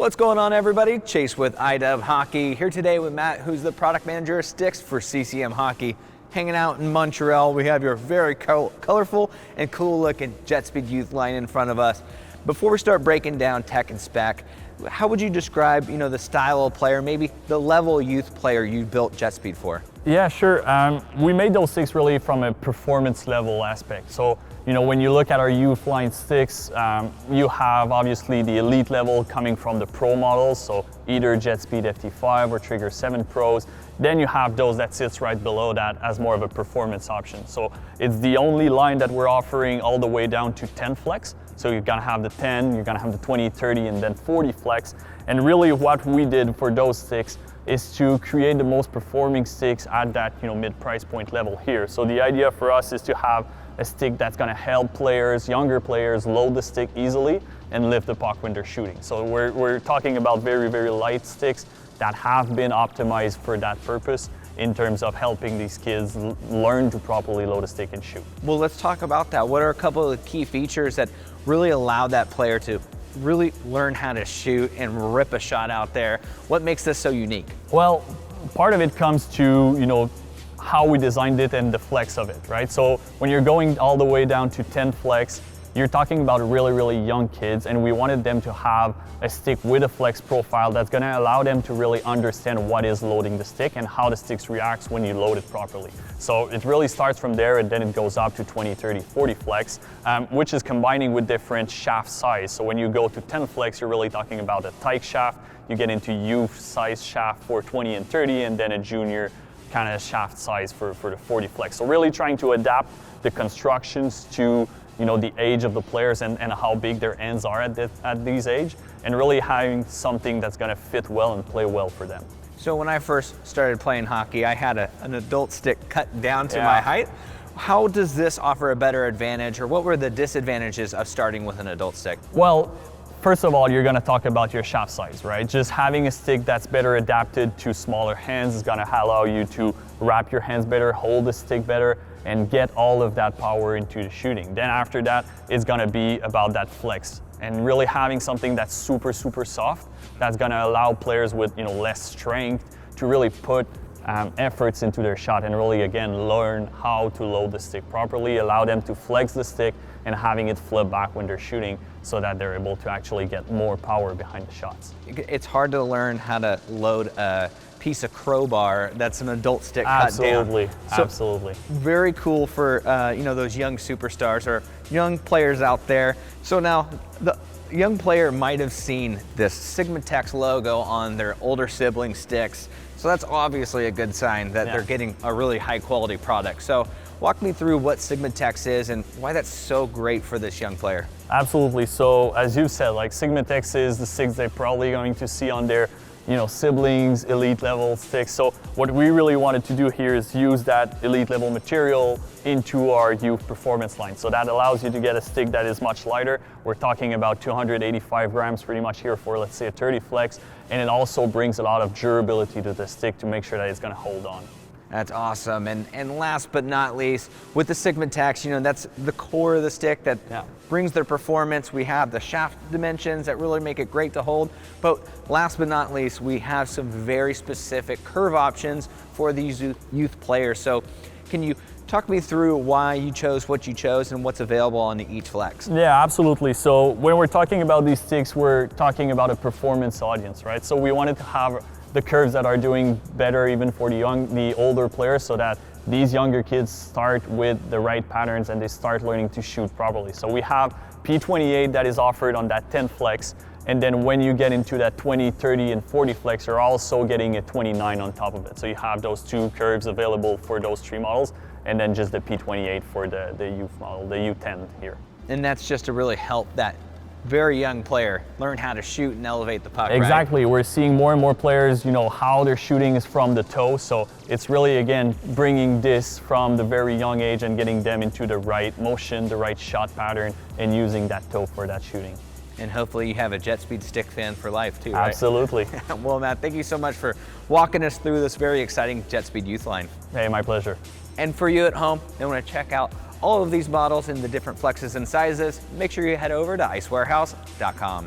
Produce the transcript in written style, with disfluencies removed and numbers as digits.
What's going on, everybody? Chase with iDub Hockey here today with Matt, who's the product manager of sticks for CCM Hockey. Hanging out in Montreal, we have your very colorful and cool looking JetSpeed youth line in front of us. Before we start breaking down tech and spec, how would you describe, the style of player, maybe the level of youth player you built JetSpeed for? Yeah, sure. We made those sticks really from a performance level aspect. So, when you look at our youth line sticks, you have obviously the elite level coming from the pro models, so either JetSpeed FT5 or Trigger 7 Pros. Then you have those that sits right below that as more of a performance option. So it's the only line that we're offering all the way down to 10 flex. So you're gonna have the 10, you're gonna have the 20, 30, and then 40 flex. And really what we did for those sticks is to create the most performing sticks at that mid price point level here. So the idea for us is to have a stick that's gonna help players, younger players, load the stick easily and lift the puck when they're shooting. So we're talking about very, very light sticks that have been optimized for that purpose in terms of helping these kids learn to properly load a stick and shoot. Well, let's talk about that. What are a couple of the key features that really allow that player to really learn how to shoot and rip a shot out there? What makes this so unique? Well, part of it comes to, how we designed it and the flex of it, right? So when you're going all the way down to 10 flex, you're talking about really, really young kids, and we wanted them to have a stick with a flex profile that's gonna allow them to really understand what is loading the stick and how the stick reacts when you load it properly. So it really starts from there, and then it goes up to 20, 30, 40 flex, which is combining with different shaft size. So when you go to 10 flex, you're really talking about a tight shaft. You get into youth size shaft for 20 and 30, and then a junior kind of shaft size for the 40 flex. So really trying to adapt the constructions to the age of the players and how big their ends are at these age, and really having something that's going to fit well and play well for them. So when I first started playing hockey, I had an adult stick cut down to my height. How does this offer a better advantage, or what were the disadvantages of starting with an adult stick? Well, first of all, you're going to talk about your shaft size, right? Just having a stick that's better adapted to smaller hands is going to allow you to wrap your hands better, hold the stick better, and get all of that power into the shooting. Then after that, it's gonna be about that flex and really having something that's super, super soft that's gonna allow players with less strength to really put efforts into their shot and really, again, learn how to load the stick properly, allow them to flex the stick and having it flip back when they're shooting so that they're able to actually get more power behind the shots. It's hard to learn how to load a piece of crowbar that's an adult stick cut down. Absolutely. Very cool for those young superstars or young players out there. So now the young player might have seen this Sigma Tech's logo on their older sibling sticks. So that's obviously a good sign that they're getting a really high quality product. So walk me through what Sigma Tech's is and why that's so great for this young player. Absolutely. So as you said, like Sigma Tech's is the sticks they're probably going to see on their siblings, elite level sticks. So what we really wanted to do here is use that elite level material into our youth performance line. So that allows you to get a stick that is much lighter. We're talking about 285 grams pretty much here for, let's say, a 30 flex. And it also brings a lot of durability to the stick to make sure that it's gonna hold on. That's awesome. And last but not least, with the Sigma Techs, that's the core of the stick that brings their performance. We have the shaft dimensions that really make it great to hold. But last but not least, we have some very specific curve options for these youth players. So can you talk me through why you chose what you chose and what's available on each flex? Yeah, absolutely. So when we're talking about these sticks, we're talking about a performance audience, right? So we wanted to have the curves that are doing better even for the older players, so that these younger kids start with the right patterns and they start learning to shoot properly. So we have P28 that is offered on that 10 flex, and then when you get into that 20, 30, and 40 flex, you're also getting a 29 on top of it. So you have those two curves available for those three models, and then just the P28 for the youth model, the U10 here. And that's just to really help that very young player learn how to shoot and elevate the puck. Exactly. Right? We're seeing more and more players, how they're shooting is from the toe. So it's really, again, bringing this from the very young age and getting them into the right motion, the right shot pattern, and using that toe for that shooting. And hopefully you have a JetSpeed stick fan for life too, right? Absolutely. Well, Matt, thank you so much for walking us through this very exciting JetSpeed youth line. Hey, my pleasure. And for you at home, you want to check out all of these models in the different flexes and sizes, make sure you head over to icewarehouse.com.